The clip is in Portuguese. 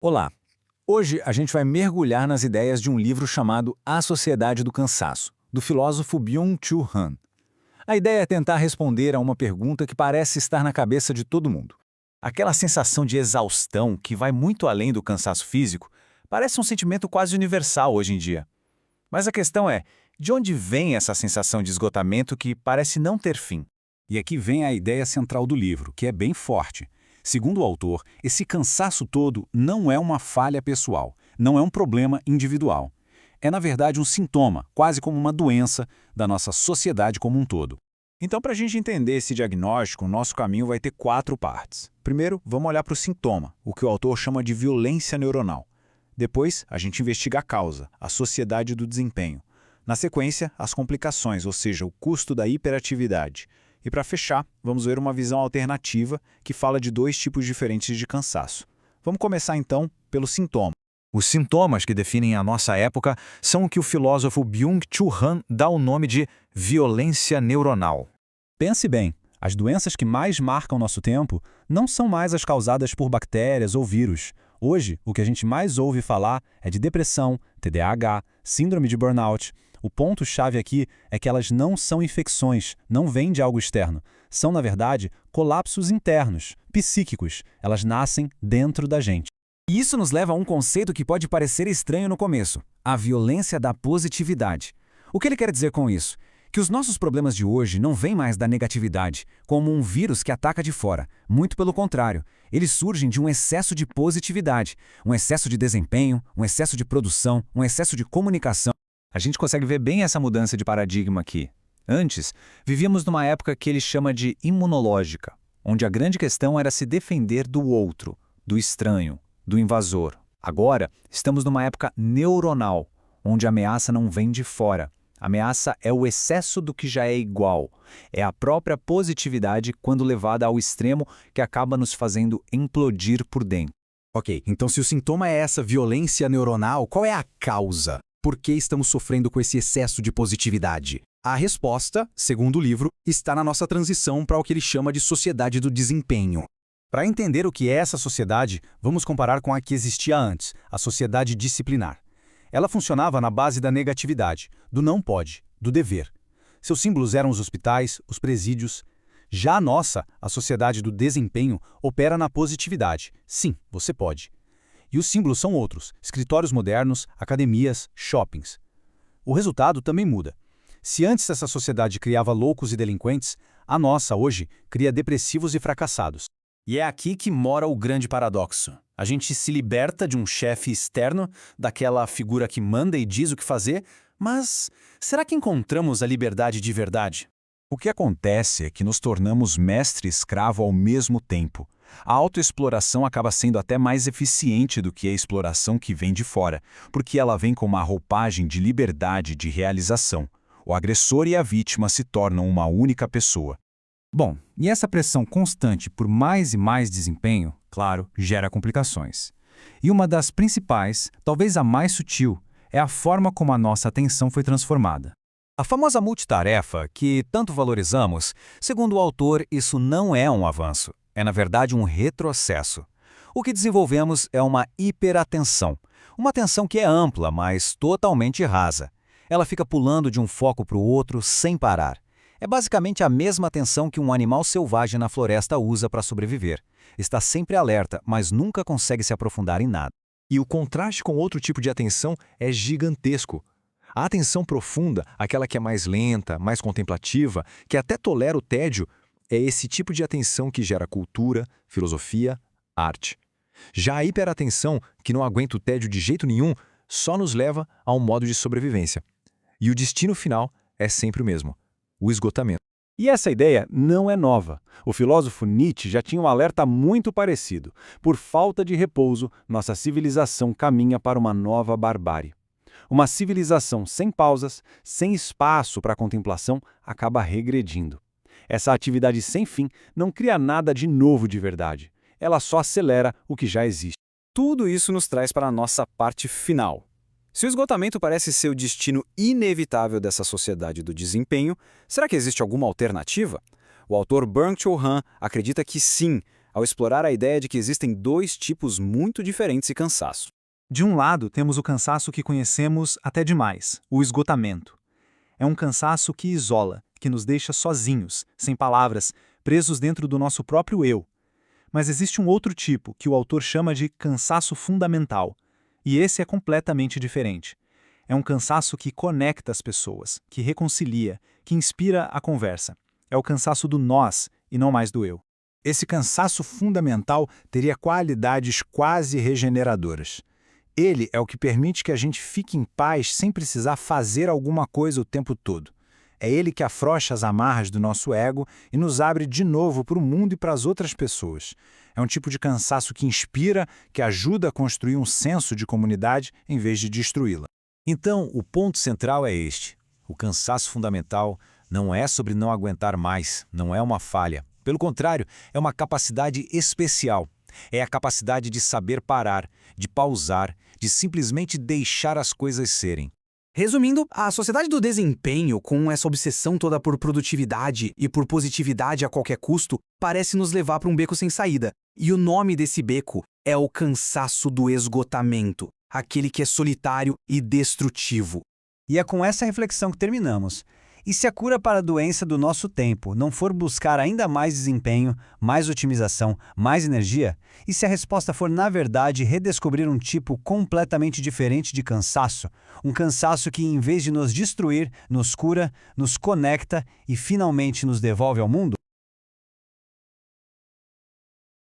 Olá! Hoje a gente vai mergulhar nas ideias de um livro chamado A Sociedade do Cansaço, do filósofo Byung-Chul Han. A ideia é tentar responder a uma pergunta que parece estar na cabeça de todo mundo. Aquela sensação de exaustão que vai muito além do cansaço físico parece um sentimento quase universal hoje em dia. Mas a questão é, de onde vem essa sensação de esgotamento que parece não ter fim? E aqui vem a ideia central do livro, que é bem forte. Segundo o autor, esse cansaço todo não é uma falha pessoal, não é um problema individual. É, na verdade, um sintoma, quase como uma doença, da nossa sociedade como um todo. Então, para a gente entender esse diagnóstico, o nosso caminho vai ter 4 partes. Primeiro, vamos olhar para o sintoma, o que o autor chama de violência neuronal. Depois, a gente investiga a causa, a sociedade do desempenho. Na sequência, as complicações, ou seja, o custo da hiperatividade. E para fechar, vamos ver uma visão alternativa que fala de 2 tipos diferentes de cansaço. Vamos começar então pelo sintoma. Os sintomas que definem a nossa época são o que o filósofo Byung-Chul Han dá o nome de violência neuronal. Pense bem, as doenças que mais marcam nosso tempo não são mais as causadas por bactérias ou vírus. Hoje, o que a gente mais ouve falar é de depressão, TDAH, síndrome de burnout. O ponto-chave aqui é que elas não são infecções, não vêm de algo externo. São, na verdade, colapsos internos, psíquicos. Elas nascem dentro da gente. E isso nos leva a um conceito que pode parecer estranho no começo: a violência da positividade. O que ele quer dizer com isso? Que os nossos problemas de hoje não vêm mais da negatividade, como um vírus que ataca de fora. Muito pelo contrário, eles surgem de um excesso de positividade, um excesso de desempenho, um excesso de produção, um excesso de comunicação. A gente consegue ver bem essa mudança de paradigma aqui. Antes, vivíamos numa época que ele chama de imunológica, onde a grande questão era se defender do outro, do estranho, do invasor. Agora, estamos numa época neuronal, onde a ameaça não vem de fora. A ameaça é o excesso do que já é igual. É a própria positividade, quando levada ao extremo, que acaba nos fazendo implodir por dentro. Ok, então se o sintoma é essa violência neuronal, qual é a causa? Por que estamos sofrendo com esse excesso de positividade? A resposta, segundo o livro, está na nossa transição para o que ele chama de sociedade do desempenho. Para entender o que é essa sociedade, vamos comparar com a que existia antes, a sociedade disciplinar. Ela funcionava na base da negatividade, do não pode, do dever. Seus símbolos eram os hospitais, os presídios. Já a nossa, a sociedade do desempenho, opera na positividade. Sim, você pode. E os símbolos são outros: escritórios modernos, academias, shoppings. O resultado também muda. Se antes essa sociedade criava loucos e delinquentes, a nossa, hoje, cria depressivos e fracassados. E é aqui que mora o grande paradoxo. A gente se liberta de um chefe externo, daquela figura que manda e diz o que fazer, mas será que encontramos a liberdade de verdade? O que acontece é que nos tornamos mestre e escravo ao mesmo tempo. A autoexploração acaba sendo até mais eficiente do que a exploração que vem de fora, porque ela vem com uma roupagem de liberdade de realização. O agressor e a vítima se tornam uma única pessoa. Bom, e essa pressão constante por mais e mais desempenho, claro, gera complicações. E uma das principais, talvez a mais sutil, é a forma como a nossa atenção foi transformada. A famosa multitarefa, que tanto valorizamos, segundo o autor, isso não é um avanço. É, na verdade, um retrocesso. O que desenvolvemos é uma hiperatenção. Uma atenção que é ampla, mas totalmente rasa. Ela fica pulando de um foco para o outro sem parar. É basicamente a mesma atenção que um animal selvagem na floresta usa para sobreviver. Está sempre alerta, mas nunca consegue se aprofundar em nada. E o contraste com outro tipo de atenção é gigantesco. A atenção profunda, aquela que é mais lenta, mais contemplativa, que até tolera o tédio, é esse tipo de atenção que gera cultura, filosofia, arte. Já a hiperatenção, que não aguenta o tédio de jeito nenhum, só nos leva a um modo de sobrevivência. E o destino final é sempre o mesmo: o esgotamento. E essa ideia não é nova. O filósofo Nietzsche já tinha um alerta muito parecido. Por falta de repouso, nossa civilização caminha para uma nova barbárie. Uma civilização sem pausas, sem espaço para a contemplação, acaba regredindo. Essa atividade sem fim não cria nada de novo de verdade. Ela só acelera o que já existe. Tudo isso nos traz para a nossa parte final. Se o esgotamento parece ser o destino inevitável dessa sociedade do desempenho, será que existe alguma alternativa? O autor Byung-Chul Han acredita que sim, ao explorar a ideia de que existem dois tipos muito diferentes de cansaço. De um lado, temos o cansaço que conhecemos até demais, o esgotamento. É um cansaço que isola, que nos deixa sozinhos, sem palavras, presos dentro do nosso próprio eu. Mas existe um outro tipo, que o autor chama de cansaço fundamental. E esse é completamente diferente. É um cansaço que conecta as pessoas, que reconcilia, que inspira a conversa. É o cansaço do nós e não mais do eu. Esse cansaço fundamental teria qualidades quase regeneradoras. Ele é o que permite que a gente fique em paz sem precisar fazer alguma coisa o tempo todo. É ele que afrouxa as amarras do nosso ego e nos abre de novo para o mundo e para as outras pessoas. É um tipo de cansaço que inspira, que ajuda a construir um senso de comunidade em vez de destruí-la. Então, o ponto central é este. O cansaço fundamental não é sobre não aguentar mais, não é uma falha. Pelo contrário, é uma capacidade especial. É a capacidade de saber parar, de pausar, de simplesmente deixar as coisas serem. Resumindo, a sociedade do desempenho, com essa obsessão toda por produtividade e por positividade a qualquer custo, parece nos levar para um beco sem saída. E o nome desse beco é o cansaço do esgotamento, aquele que é solitário e destrutivo. E é com essa reflexão que terminamos. E se a cura para a doença do nosso tempo não for buscar ainda mais desempenho, mais otimização, mais energia, e se a resposta for, na verdade, redescobrir um tipo completamente diferente de cansaço, um cansaço que, em vez de nos destruir, nos cura, nos conecta e finalmente nos devolve ao mundo?